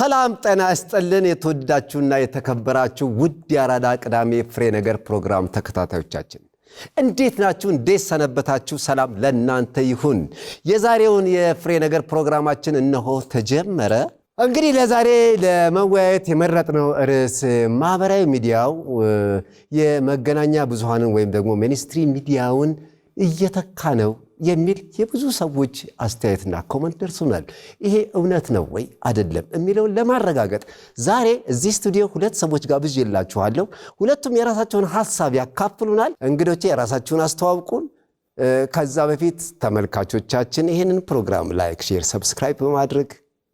ሰላም ጤና ይስጥልን የተወደዳችሁና የተከበራችሁ ውድ የአራዳ ቅዳሜ ፍሬ ነገር ፕሮግራም ተከታታዮቻችን እንዴት ናችሁ? እንዴት ሰነበታችሁ? ሰላም ለእናንተ ይሁን። የዛሬውን የፍሬ ነገር ፕሮግራማችን እነሆ ተጀመረ። እንግዲህ ለዛሬ ለመወያየት የመረጥነው ርዕስ ማህበራዊ ሚዲያው የመገናኛ ብዙሃንን ወይም ደግሞ ሚኒስትሪ ሚዲያውን እየተካ ነው የሚል የብዙ ሰዎች አስተያየትና ኮሜንት ደርሶናል። ይሄ እውነት ነው ወይ አይደለም የሚለውን ለማረጋገጥ ዛሬ እዚህ ስቱዲዮ ሁለት ሰዎች ጋብዤላችኋለሁ። ሁለቱም የራሳቸውን ሐሳብ ያካፍሉናል። እንግዶቼ የራሳቸውን አስተዋውቁን። ከዛ በፊት ተመልካቾቻችን ይሄንን ፕሮግራም ላይክ፣ ሼር፣ ሰብስክራይብ በማድረግ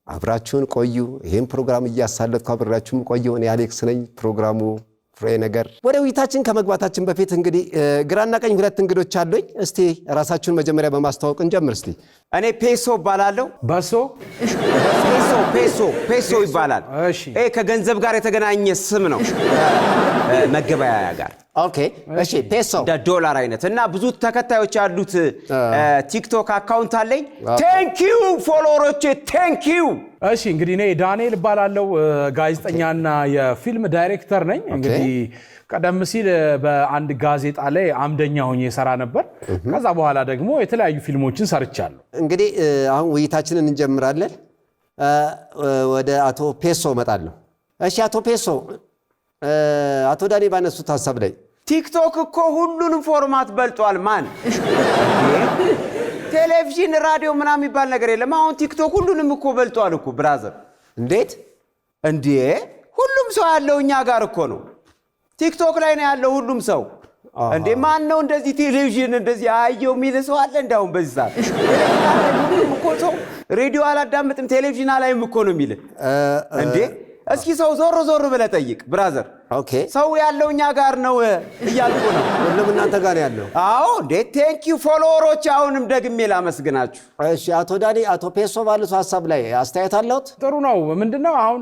አብራችሁን ቆዩ። ይሄን ፕሮግራም እያሳለጥኩ አብራችሁን ቆዩ። እኔ አሌክስ ነኝ። ፕሮግራሙ ፍሬ ነገር። ወደ ውይይታችን ከመግባታችን በፊት እንግዲህ ግራና ቀኝ ሁለት እንግዶች አሉኝ። እስቲ ራሳችሁን መጀመሪያ በማስተዋወቅ እንጀምር። እስቲ እኔ ፔሶ እባላለሁ። ፔሶ ይባላል። ይሄ ከገንዘብ ጋር የተገናኘ ስም ነው፣ መገበያያ ጋር። ኦኬ እሺ። ፔሶ እንደ ዶላር አይነት እና ብዙ ተከታዮች ያሉት ቲክቶክ አካውንት አለኝ። ቴንክ ዩ ፎሎወሮቼ፣ ቴንክ ዩ። እሺ እንግዲህ እኔ ዳንኤል እባላለሁ፣ ጋዜጠኛና የፊልም ዳይሬክተር ነኝ። እንግዲህ ቀደም ሲል በአንድ ጋዜጣ ላይ አምደኛ ሆኜ ሰራ ነበር። ከዛ በኋላ ደግሞ የተለያዩ ፊልሞችን ሰርቻለሁ። እንግዲህ አሁን ውይይታችንን እንጀምራለን። ወደ አቶ ፔሶ እመጣለሁ። እሺ አቶ ፔሶ፣ አቶ ዳኒ ባነሱት ሐሳብ ላይ ቲክቶክ እኮ ሁሉንም ፎርማት በልጧል። ማን ቴሌቪዥን፣ ራዲዮ ምናምን የሚባል ነገር የለም። አሁን ቲክቶክ ሁሉንም እኮ በልጧል እኮ ብራዘር። እንዴት እንዴ? ሁሉም ሰው ያለው እኛ ጋር እኮ ነው። ቲክቶክ ላይ ነው ያለው ሁሉም ሰው። እንዴ ማን ነው እንደዚህ ቴሌቪዥን እንደዚህ አየው የሚል ሰው አለ? እንዳውም በዚህ ሰዓት ሁሉም እኮ ሰው ሬዲዮ አላዳምጥም ቴሌቪዥን አላይም እኮ ነው የሚል እንዴ። እስኪ ሰው ዞር ብለህ ጠይቅ ብራዘር። ኦኬ ሰው ያለው እኛ ጋር ነው እያልኩ ነው። ሁሉም እናንተ ጋር ነው ያለው። አዎ እንዴ። ቴንክ ዩ ፎሎወሮች፣ አሁንም ደግሜ ላመስግናችሁ። እሺ አቶ ዳኒ፣ አቶ ፔሶ ባሉት ሐሳብ ላይ አስተያየት አለዎት? ጥሩ ነው። ምንድነው አሁን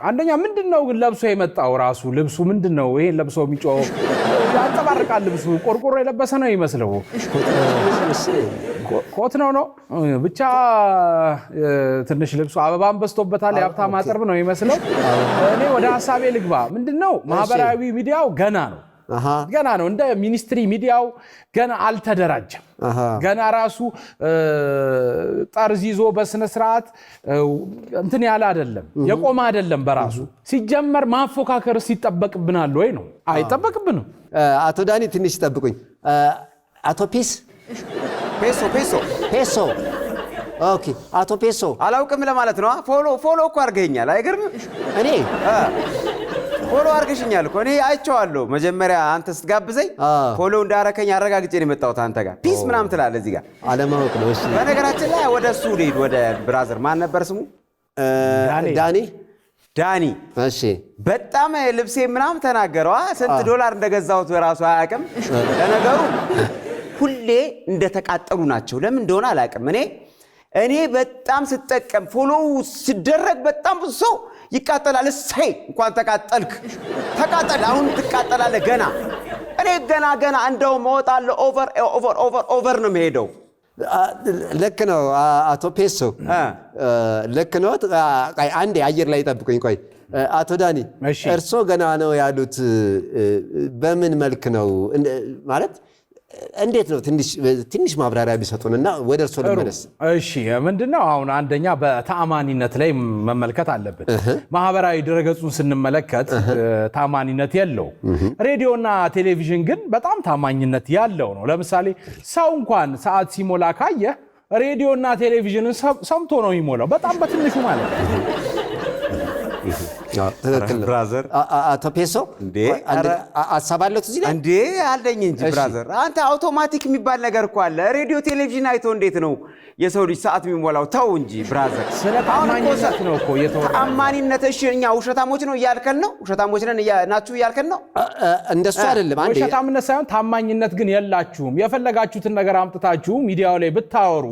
አንደኛ ምንድነው ለብሶ የመጣው ራሱ ልብሱ ምንድነው? ይሄን ለብሶ የሚጮው ያንጸባርቃል። ልብሱ ቆርቆሮ የለበሰ ነው ይመስለው። ኮት ነው ብቻ ትንሽ ልብሱ አበባን በስቶበታል። የሀብታም አጥርብ ነው ይመስለው። እኔ ወደ ሐሳቤ ልግባ። ምንድነው ማህበራዊ ሚዲያው ገና ነው። እንደ ሚኒስትሪ ሚዲያው ገና አልተደራጀም። ገና ራሱ ጠርዝ ይዞ በስነ ስርዓት እንትን ያለ አይደለም፣ የቆመ አይደለም። በራሱ ሲጀመር ማፎካከርስ ይጠበቅብናል ወይ ነው? አይጠበቅብንም። አቶ ዳኒ ትንሽ ይጠብቁኝ። አቶ ፔሶ ኦኬ። አቶ ፔሶ አላውቅም ለማለት ነው። ፎሎ እኮ አድርገኛል። አይገርምም? እኔ ፎሎ አድርገሽኛል እኮ። እኔ አይቼዋለሁ። መጀመሪያ አንተ ስትጋብዘኝ ፎሎ እንዳረከኝ አረጋግጬ ነው የመጣሁት። አንተ ጋር ፒስ ምናምን ትላለህ እዚህ ጋር አለማወቅ ነው። እሺ በነገራችን ላይ ወደ እሱ ልሂድ፣ ወደ ብራዘር። ማን ነበር ስሙ? ዳኒ። እሺ በጣም ልብሴ ምናምን ተናገረዋ። ስንት ዶላር እንደገዛሁት በራሱ አያውቅም። ለነገሩ ሁሌ እንደተቃጠሉ ናቸው። ለምን እንደሆነ አላውቅም። እኔ በጣም ስጠቀም ፎሎ ሲደረግ በጣም ብዙ ሰው ይቃጠላል። እሰይ እንኳን ተቃጠልክ፣ ተቃጠል፣ አሁን ትቃጠላለህ ገና። እኔ ገና እንደውም እወጣለሁ። ኦቨር ነው የምሄደው። ልክ ነው አቶ ፔሶ፣ ልክ ነው። አንዴ አየር ላይ ጠብቁኝ። ቆይ አቶ ዳኒ፣ እርሶ ገና ነው ያሉት በምን መልክ ነው ማለት እንዴት ነው? ትንሽ ማብራሪያ ቢሰጡንና ወደ እርሶ ልመለስ። እሺ ምንድነው አሁን አንደኛ በተአማኒነት ላይ መመልከት አለብን። ማህበራዊ ድረገጹን ስንመለከት ተአማኒነት የለው። ሬዲዮና ቴሌቪዥን ግን በጣም ታማኝነት ያለው ነው። ለምሳሌ ሰው እንኳን ሰዓት ሲሞላ ካየ ሬዲዮና ቴሌቪዥንን ሰምቶ ነው የሚሞላው፣ በጣም በትንሹ ማለት ነው። ትክክል ብራዘር። አቶ ፔሶ እንዴ አሳባለቱ እዚህ ላይ እንዴ አለኝ እንጂ ብራዘር። አንተ አውቶማቲክ የሚባል ነገር እኮ አለ። ሬዲዮ ቴሌቪዥን አይቶ እንዴት ነው የሰው ልጅ ሰዓት የሚሞላው? ተው እንጂ ብራዘር። ስለ ታማኝነት ነው እኮ የተወራ። ታማኝነት እሺ፣ እኛ ውሸታሞች ነው እያልከን ነው? ውሸታሞች ነን ናችሁ እያልከን ነው? እንደሱ አይደለም። አንዴ ውሸታምነት ሳይሆን ታማኝነት ግን የላችሁም። የፈለጋችሁትን ነገር አምጥታችሁ ሚዲያው ላይ ብታወሩ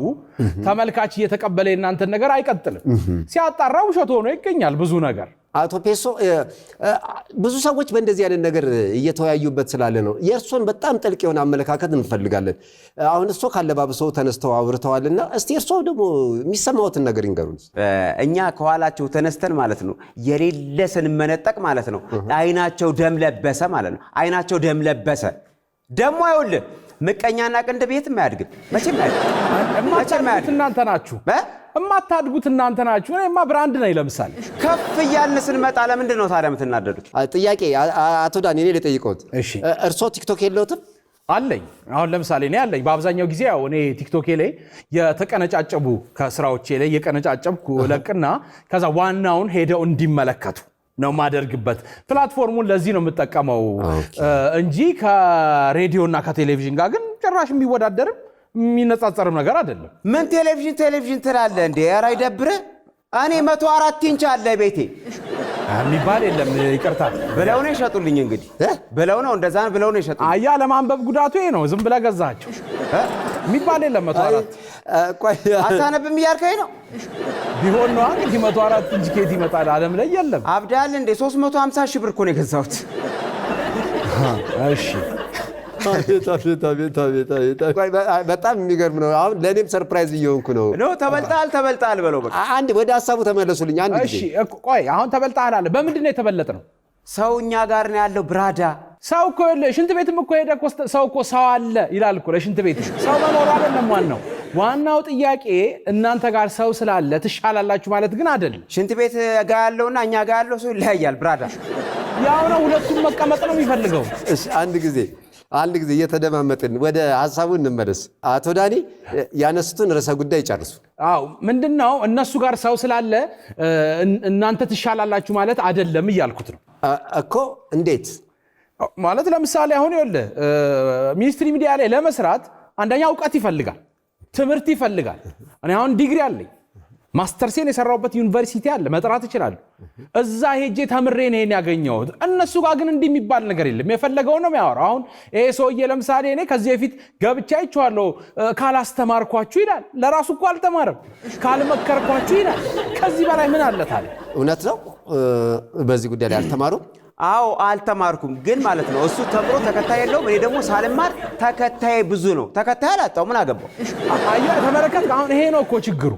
ተመልካች እየተቀበለ እናንተን ነገር አይቀጥልም። ሲያጣራ ውሸት ሆኖ ይገኛል ብዙ ነገር። አቶ ፔሶ ብዙ ሰዎች በእንደዚህ አይነት ነገር እየተወያዩበት ስላለ ነው። የእርሶን በጣም ጥልቅ የሆነ አመለካከት እንፈልጋለን። አሁን እርሶ ካለባብሰው ተነስተው አውርተዋልና እስቲ እርሶ ደግሞ የሚሰማዎትን ነገር ይንገሩን። እኛ ከኋላቸው ተነስተን ማለት ነው የሌለ ስንመነጠቅ ማለት ነው አይናቸው ደም ለበሰ ማለት ነው። አይናቸው ደም ለበሰ ደግሞ አይውልህ ምቀኛና ቅንድብ የትም አያድግም። መቼም አያድግም። እናንተ ናችሁ እማታድጉት እናንተ ናችሁ። እኔማ ብራንድ ነኝ። ለምሳሌ ከፍ እያልን ስንመጣ ለምንድን ነው ታዲያ የምትናደዱት? ጥያቄ አቶ ዳኒ እኔ ልጠይቅዎት። እሺ እርሶ ቲክቶክ የለዎትም? አለኝ። አሁን ለምሳሌ እኔ አለኝ። በአብዛኛው ጊዜ ያው እኔ ቲክቶክ ላይ የተቀነጫጨቡ ከስራዎቼ ላይ የቀነጫጨብኩ ለቅና ከዛ ዋናውን ሄደው እንዲመለከቱ ነው ማደርግበት። ፕላትፎርሙን ለዚህ ነው የምጠቀመው እንጂ ከሬዲዮና ከቴሌቪዥን ጋር ግን ጭራሽ የሚወዳደርም የሚነጻጸርም ነገር አይደለም። ምን ቴሌቪዥን ትላለህ እንዴ? ኧረ አይደብርህ። እኔ 104 ኢንች አለ ቤቴ የሚባል የለም። ይቅርታ ብለው ነው የሸጡልኝ። እንግዲህ ብለው ነው እንደዛ ብለው ነው የሸጡልኝ። አያ ለማንበብ ጉዳቱ ይሄ ነው። ዝም ብለህ ገዛቸው የሚባል የለም። 104 ቆይ አታነብም እያልከኝ ነው? ቢሆን ነው እንግዲህ 104 ኢንች ኬት ይመጣል? ዓለም ላይ የለም። አብዳል እንዴ? 350 ሺህ ብር እኮ ነው የገዛሁት። እሺ በጣም የሚገርም ነው። አሁን ለእኔም ሰርፕራይዝ እየሆንኩ ነው። ተበልጣል በለው በቃ። አንድ ወደ ሀሳቡ ተመለሱልኝ። አንድ ጊዜ እሺ ቆይ አሁን ተበልጣል አለ። በምንድን ነው የተበለጥ ነው? ሰው እኛ ጋር ነው ያለው ብራዳ። ሰው እኮ ሽንት ቤትም እኮ ሄደ እኮ ሰው እኮ ሰው አለ ይላል እኮ። ለሽንት ቤት ሰው መኖር አይደለም ዋናው ጥያቄ። እናንተ ጋር ሰው ስላለ ትሻላላችሁ ማለት ግን አይደለም። ሽንት ቤት ጋር ያለውና እኛ ጋር ያለው ሰው ይለያያል ብራዳ። ያው ነው፣ ሁለቱም መቀመጥ ነው የሚፈልገው። እሺ አንድ ጊዜ እየተደማመጥን ወደ ሀሳቡ እንመለስ። አቶ ዳኒ ያነሱትን ርዕሰ ጉዳይ ጨርሱ። አዎ ምንድነው እነሱ ጋር ሰው ስላለ እናንተ ትሻላላችሁ ማለት አይደለም እያልኩት ነው እኮ። እንዴት ማለት? ለምሳሌ አሁን ይኸውልህ ሚኒስትሪ ሚዲያ ላይ ለመስራት አንደኛ እውቀት ይፈልጋል፣ ትምህርት ይፈልጋል። እኔ አሁን ዲግሪ አለኝ፣ ማስተርሴን የሰራሁበት ዩኒቨርሲቲ አለ፣ መጥራት እችላለሁ። እዛ ሄጄ ተምሬ ነው ያገኘሁት። እነሱ ጋር ግን እንዲህ የሚባል ነገር የለም። የፈለገው ነው የሚያወራው። አሁን ይሄ ሰውዬ ለምሳሌ እኔ ከዚህ በፊት ገብቻ አይቼዋለሁ። ካላስተማርኳችሁ ይላል። ለራሱ እኮ አልተማረም። ካልመከርኳችሁ ይላል። ከዚህ በላይ ምን አለ ታዲያ? እውነት ነው። በዚህ ጉዳይ ላይ አልተማሩም? አዎ አልተማርኩም፣ ግን ማለት ነው እሱ ተምሮ ተከታይ የለውም። እኔ ደግሞ ሳልማር ተከታይ ብዙ ነው። ተከታይ አላጣው ምን አገባው? አየህ ተመለከት። አሁን ይሄ ነው እኮ ችግሩ።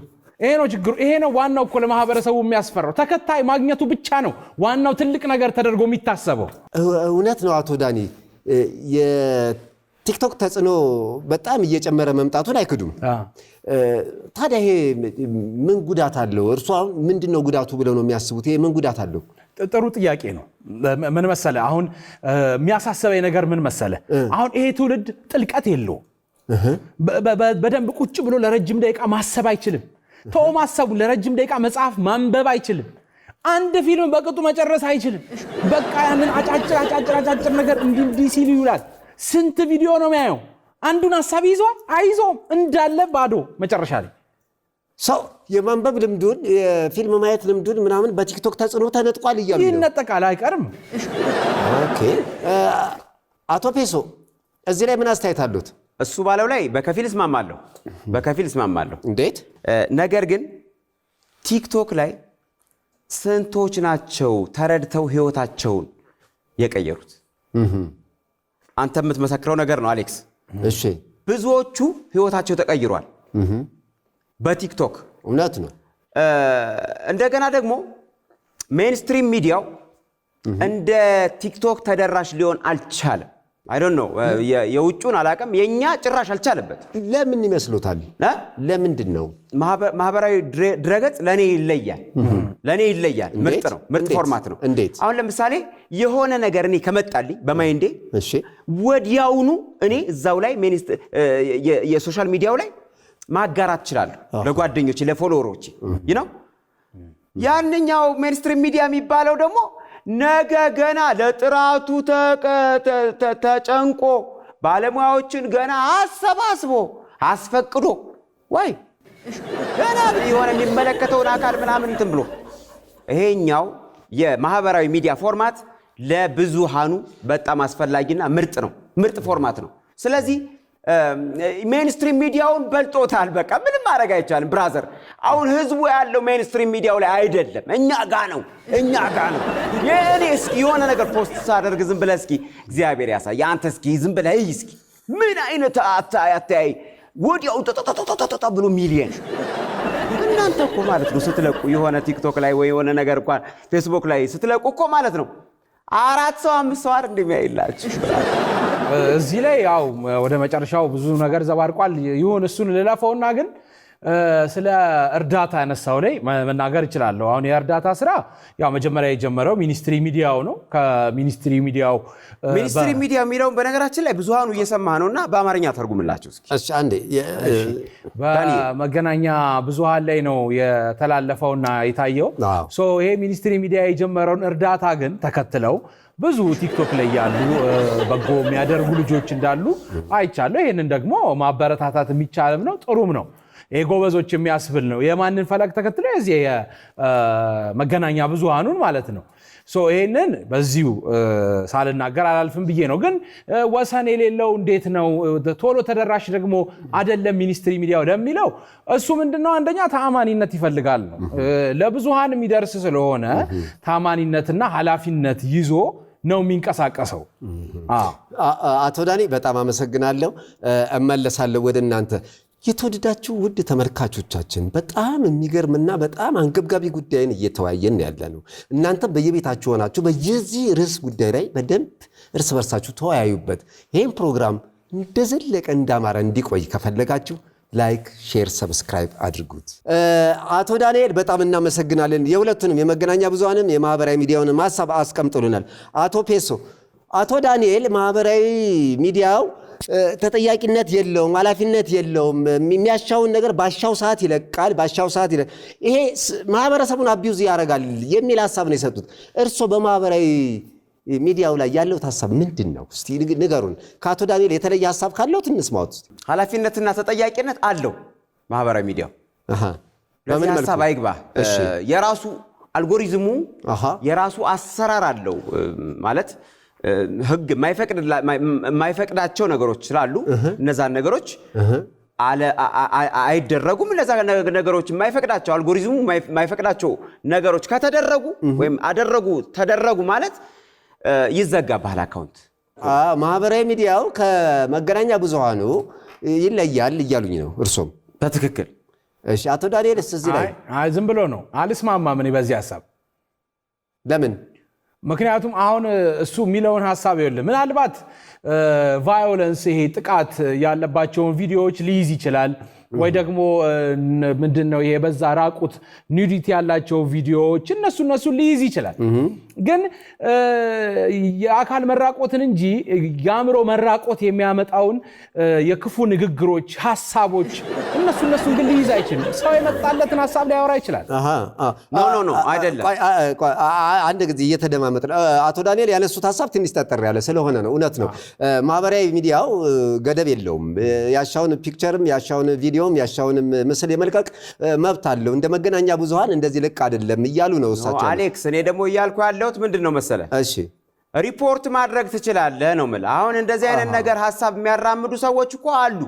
ይሄ ነው ዋናው እኮ ለማህበረሰቡ የሚያስፈራው። ተከታይ ማግኘቱ ብቻ ነው ዋናው ትልቅ ነገር ተደርጎ የሚታሰበው። እውነት ነው አቶ ዳኒ። የቲክቶክ ተጽዕኖ በጣም እየጨመረ መምጣቱን አይክዱም። ታዲያ ይሄ ምን ጉዳት አለው? እርሱ አሁን ምንድነው ጉዳቱ ብለው ነው የሚያስቡት? ይሄ ምን ጉዳት አለው? ጥሩ ጥያቄ ነው። ምን መሰለ አሁን የሚያሳስበኝ ነገር ምን መሰለ፣ አሁን ይሄ ትውልድ ጥልቀት የለውም። በደንብ ቁጭ ብሎ ለረጅም ደቂቃ ማሰብ አይችልም። ተው ማሰቡ፣ ለረጅም ደቂቃ መጽሐፍ ማንበብ አይችልም። አንድ ፊልም በቅጡ መጨረስ አይችልም። በቃ ያንን አጫጭር ነገር እንዲህ ሲል ይውላል። ስንት ቪዲዮ ነው የሚያየው? አንዱን ሐሳብ ይዟል አይዞም፣ እንዳለ ባዶ መጨረሻ ላይ ሰው የማንበብ ልምዱን የፊልም ማየት ልምዱን ምናምን በቲክቶክ ተጽዕኖ ተነጥቋል እያሉ ነው። ይነጠቃል፣ አይቀርም። ኦኬ አቶ ፔሶ እዚህ ላይ ምን አስተያየት አሉት? እሱ ባለው ላይ በከፊል እስማማለሁ። እንዴት? ነገር ግን ቲክቶክ ላይ ስንቶች ናቸው ተረድተው ህይወታቸውን የቀየሩት? አንተ የምትመሰክረው ነገር ነው አሌክስ። እሺ ብዙዎቹ ህይወታቸው ተቀይሯል በቲክቶክ። እውነት ነው። እንደገና ደግሞ ሜንስትሪም ሚዲያው እንደ ቲክቶክ ተደራሽ ሊሆን አልቻለም። አይ ዶንት ኖ የውጩን አላቀም፣ የኛ ጭራሽ አልቻለበት። ለምን ይመስሉታል? ለምንድን ነው? ማህበራዊ ድረገጽ ለኔ ይለያል። ምርጥ ነው፣ ምርጥ ፎርማት ነው። እንዴት? አሁን ለምሳሌ የሆነ ነገር እኔ ከመጣልኝ በማይንዴ ወዲያውኑ እኔ እዛው ላይ የሶሻል ሚዲያው ላይ ማጋራት እችላለሁ ለጓደኞቼ፣ ለፎሎወሮቼ ነው። ያንኛው ሜንስትሪም ሚዲያ የሚባለው ደግሞ ነገ ገና ለጥራቱ ተጨንቆ ባለሙያዎችን ገና አሰባስቦ አስፈቅዶ ወይ ገና የሆነ የሚመለከተውን አካል ምናምን እንትን ብሎ፣ ይሄኛው የማህበራዊ ሚዲያ ፎርማት ለብዙሃኑ በጣም አስፈላጊና ምርጥ ፎርማት ነው። ስለዚህ ሜንስትሪም ሚዲያውን በልጦታል። በቃ ምንም ማድረግ አይቻልም ብራዘር። አሁን ህዝቡ ያለው ሜንስትሪም ሚዲያው ላይ አይደለም፣ እኛ ጋ ነው። የኔ እስኪ የሆነ ነገር ፖስት ሳደርግ ዝም ብለህ እስኪ እግዚአብሔር ያሳይ አንተ እስኪ ዝም ብለህ እስኪ ምን አይነት አታይ ወዲያው ተተተተተተ ብሎ ሚሊየን እናንተ እኮ ማለት ነው ስትለቁ የሆነ ቲክቶክ ላይ ወይ የሆነ ነገር እንኳን ፌስቡክ ላይ ስትለቁ እኮ ማለት ነው 4 ሰው 5 ሰው አይደል እንደሚያይላችሁ። እዚህ ላይ ያው ወደ መጨረሻው ብዙ ነገር ዘባርቋል። ይሁን እሱን ልለፈውና ግን ስለ እርዳታ ያነሳው ላይ መናገር እችላለሁ። አሁን የእርዳታ ስራ ያው መጀመሪያ የጀመረው ሚኒስትሪ ሚዲያው ነው። ከሚኒስትሪ ሚዲያው ሚኒስትሪ ሚዲያ የሚለውን በነገራችን ላይ ብዙሃኑ እየሰማ ነውና በአማርኛ ተርጉምላችሁ እስኪ። እሺ አንዴ በመገናኛ ብዙሃን ላይ ነው የተላለፈውና የታየው። ይሄ ሚኒስትሪ ሚዲያ የጀመረውን እርዳታ ግን ተከትለው ብዙ ቲክቶክ ላይ ያሉ በጎ የሚያደርጉ ልጆች እንዳሉ አይቻለሁ። ይሄንን ደግሞ ማበረታታት የሚቻልም ነው፣ ጥሩም ነው። ይሄ ጎበዞች የሚያስብል ነው። የማንን ፈለግ ተከትለው የዚህ መገናኛ ብዙሃኑን ማለት ነው። ይሄንን በዚሁ ሳልናገር አላልፍም ብዬ ነው። ግን ወሰን የሌለው እንዴት ነው ቶሎ ተደራሽ ደግሞ አይደለም ሚኒስትሪ ሚዲያው ለሚለው እሱ ምንድነው አንደኛ ተአማኒነት ይፈልጋል ነው። ለብዙሃን የሚደርስ ስለሆነ ተአማኒነትና ኃላፊነት ይዞ ነው የሚንቀሳቀሰው። አቶ ዳኒ በጣም አመሰግናለሁ። እመለሳለሁ ወደ እናንተ። የተወደዳችሁ ውድ ተመልካቾቻችን በጣም የሚገርምና በጣም አንገብጋቢ ጉዳይን እየተወያየን ያለነው እናንተም በየቤታችሁ ሆናችሁ በዚህ ርዕስ ጉዳይ ላይ በደንብ እርስ በርሳችሁ ተወያዩበት። ይህን ፕሮግራም እንደዘለቀ እንዳማረ እንዲቆይ ከፈለጋችሁ ላይክ፣ ሼር፣ ሰብስክራይብ አድርጉት። አቶ ዳንኤል በጣም እናመሰግናለን። የሁለቱንም የመገናኛ ብዙሃንም የማህበራዊ ሚዲያውንም ሐሳብ አስቀምጡልናል። አቶ ፔሶ፣ አቶ ዳንኤል ማህበራዊ ሚዲያው ተጠያቂነት የለውም፣ ኃላፊነት የለውም፣ የሚያሻውን ነገር ባሻው ሰዓት ይለቃል፣ ይሄ ማህበረሰቡን አቢዩዝ ያደርጋል የሚል ሐሳብ ነው የሰጡት። እርሶ በማህበራዊ ሚዲያው ላይ ያለው ሐሳብ ምንድን ነው? እስቲ ንገሩን። ከአቶ ዳንኤል የተለየ ሐሳብ ካለው ትንስማውት። ኃላፊነትና ተጠያቂነት አለው ማህበራዊ ሚዲያው። በምን ሐሳብ አይግባ። የራሱ አልጎሪዝሙ የራሱ አሰራር አለው ማለት ህግ የማይፈቅዳቸው ነገሮች ስላሉ እነዛን ነገሮች አይደረጉም። እነዛ ነገሮች የማይፈቅዳቸው አልጎሪዝሙ የማይፈቅዳቸው ነገሮች ከተደረጉ ወይም ተደረጉ ማለት ይዘጋባል አካውንት። ማህበራዊ ሚዲያው ከመገናኛ ብዙሃኑ ይለያል እያሉኝ ነው እርሶም? በትክክል። እሺ አቶ ዳንኤል እዚህ ላይ ዝም ብሎ ነው አልስማማም እኔ በዚህ ሐሳብ። ለምን? ምክንያቱም አሁን እሱ የሚለውን ሐሳብ ይወል ምናልባት ቫዮለንስ ይሄ ጥቃት ያለባቸውን ቪዲዮዎች ሊይዝ ይችላል ወይ ደግሞ ምንድነው ይሄ በዛ ራቁት ኒዲቲ ያላቸው ቪዲዮዎች እነሱ ሊይዝ ይችላል። ግን የአካል መራቆትን እንጂ ያምሮ መራቆት የሚያመጣውን የክፉ ንግግሮች ሐሳቦች እነሱን ግን ሊይዝ አይችልም። ሰው የመጣለትን ሐሳብ ሊያወራ ይችላል። ኖ አይደለም። አንድ ጊዜ እየተደማመጥ አቶ ዳንኤል ያነሱት ሐሳብ ትንሽ ጠጠር ያለ ስለሆነ ነው። እውነት ነው። ማህበራዊ ሚዲያው ገደብ የለውም። ያሻውን ፒክቸርም ያሻውን ቪዲዮም ያሻውንም ምስል የመልቀቅ መብት አለው። እንደ መገናኛ ብዙሃን እንደዚህ ልክ አይደለም እያሉ ነው እሳቸው። አሌክስ እኔ ደግሞ እያልኩ ያለሁት ምንድነው መሰለ? እሺ ሪፖርት ማድረግ ትችላለህ ነው ማለት። አሁን እንደዚህ አይነት ነገር ሐሳብ የሚያራምዱ ሰዎች እኮ አሉ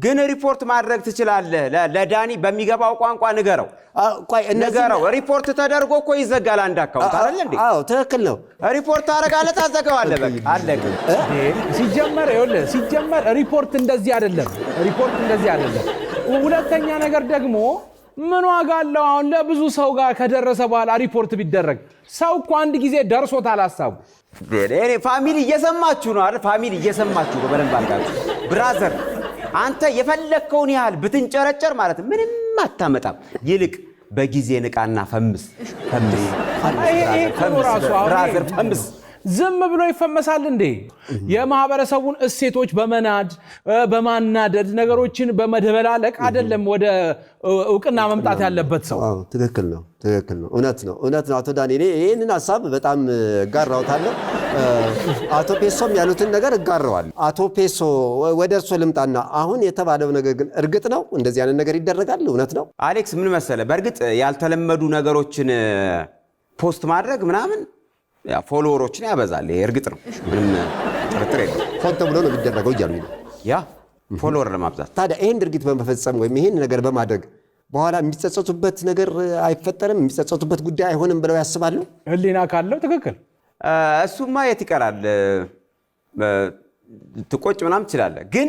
ግን ሪፖርት ማድረግ ትችላለህ። ለዳኒ በሚገባው ቋንቋ ንገረው። ሪፖርት ተደርጎ እኮ ይዘጋል አንድ አካውንት አይደል እንዴ? አዎ ትክክል ነው። ሪፖርት ታረጋለህ፣ ታዘጋዋለህ፣ በቃ አለቀ። ሲጀመር ሪፖርት እንደዚህ አይደለም። ሁለተኛ ነገር ደግሞ ምን ዋጋ አለው? አሁን ለብዙ ሰው ጋር ከደረሰ በኋላ ሪፖርት ቢደረግ ሰው እኮ አንድ ጊዜ ደርሶታል ሐሳቡ። ፋሚሊ እየሰማችሁ ነው አይደል? ፋሚሊ እየሰማችሁ ነው በደንብ አድርጋችሁ። ብራዘር አንተ የፈለከውን ያህል ብትንጨረጨር ማለት ምንም አታመጣም። ይልቅ በጊዜ ንቃና ፈምስ። ብራዘር ፈምስ። ዝም ብሎ ይፈመሳል እንዴ? የማህበረሰቡን እሴቶች በማናደድ ነገሮችን በመደበላለቅ አይደለም ወደ እውቅና መምጣት ያለበት ሰው። ትክክል ነው። እውነት ነው። አቶ ዳንኤል ይህንን ሐሳብ በጣም እጋራውታለሁ። አቶ ፔሶም ያሉትን ነገር እጋራዋለሁ። አቶ ፔሶ ወደ እርሶ ልምጣና አሁን የተባለው ነገር ግን እርግጥ ነው እንደዚህ አይነት ነገር ይደረጋል? እውነት ነው አሌክስ? ምን መሰለ፣ በእርግጥ ያልተለመዱ ነገሮችን ፖስት ማድረግ ምናምን ፎሎወሮችን ያበዛል። ይሄ እርግጥ ነው። ምንም ጥርጥር የለም። ሆን ተብሎ ነው የሚደረገው እያሉኝ ነው። ያ ፎሎወር ለማብዛት። ታዲያ ይህን ድርጊት በመፈጸም ወይም ይህን ነገር በማድረግ በኋላ የሚጸጸቱበት ነገር አይፈጠርም? የሚጸጸቱበት ጉዳይ አይሆንም ብለው ያስባሉ? ህሊና ካለው ትክክል። እሱማ የት ይቀራል? ትቆጭ ምናምን ትችላለህ። ግን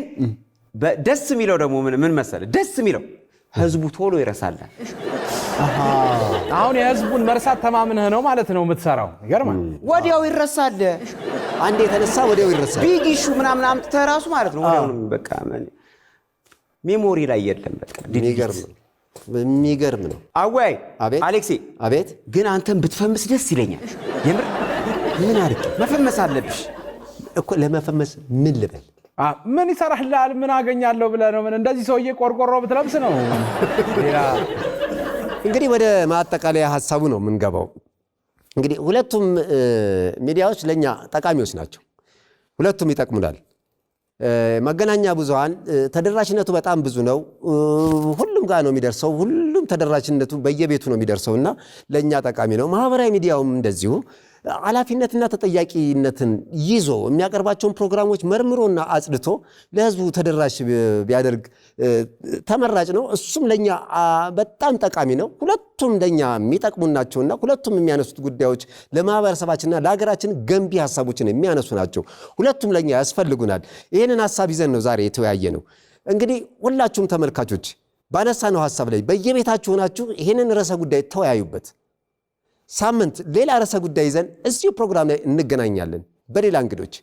ደስ የሚለው ደግሞ ምን መሰለህ? ደስ የሚለው ህዝቡ ቶሎ ይረሳል። አሁን የህዝቡን መርሳት ተማምነህ ነው ማለት ነው የምትሰራው። ይገርማል። ወዲያው ይረሳል። አንድ የተነሳ ወዲያው ይረሳል። ቢግ ኢሹ ምናምን አምጥተህ ራሱ ማለት ነው ወዲያው በቃ ሜሞሪ ላይ የለም። በቃ የሚገርም ነው። አወይ አቤት አሌክሴ፣ አቤት። ግን አንተን ብትፈምስ ደስ ይለኛል። የምር ምን አድርግ መፈመስ አለብሽ እኮ። ለመፈመስ ምን ልበል? ምን ይሰራልሃል? ምን አገኛለሁ ብለህ ነው? ምን እንደዚህ ሰውዬ ቆርቆሮ ብትለብስ ነው? እንግዲህ ወደ ማጠቃለያ ሀሳቡ ነው የምንገባው። እንግዲህ ሁለቱም ሚዲያዎች ለኛ ጠቃሚዎች ናቸው። ሁለቱም ይጠቅሙናል። መገናኛ ብዙሃን ተደራሽነቱ በጣም ብዙ ነው። ሁሉም ጋር ነው የሚደርሰው። ሁሉም ተደራሽነቱ በየቤቱ ነው የሚደርሰውና ለኛ ጠቃሚ ነው። ማህበራዊ ሚዲያውም እንደዚሁ ኃላፊነትና ተጠያቂነትን ይዞ የሚያቀርባቸውን ፕሮግራሞች መርምሮና አጽድቶ ለህዝቡ ተደራሽ ቢያደርግ ተመራጭ ነው። እሱም ለኛ በጣም ጠቃሚ ነው። ሁለቱም ለኛ የሚጠቅሙ ናቸውና ሁለቱም የሚያነሱት ጉዳዮች ለማህበረሰባችንና ለሀገራችን ገንቢ ሀሳቦችን የሚያነሱ ናቸው። ሁለቱም ለኛ ያስፈልጉናል። ይህንን ሀሳብ ይዘን ነው ዛሬ የተወያየ ነው። እንግዲህ ሁላችሁም ተመልካቾች ባነሳነው ሀሳብ ላይ በየቤታችሁ ሆናችሁ ይህንን ርዕሰ ጉዳይ ተወያዩበት። ሳምንት ሌላ ርዕሰ ጉዳይ ይዘን እዚሁ ፕሮግራም ላይ እንገናኛለን በሌላ እንግዶች።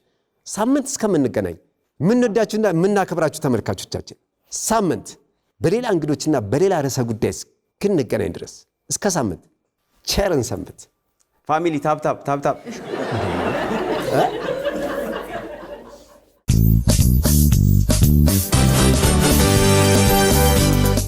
ሳምንት እስከምንገናኝ የምንወዳችሁና የምናከብራችሁ ተመልካቾቻችን ሳምንት በሌላ እንግዶችና በሌላ ርዕሰ ጉዳይ እስክንገናኝ ድረስ እስከ ሳምንት ቸርን ሰንብት። ፋሚሊ ታብታብ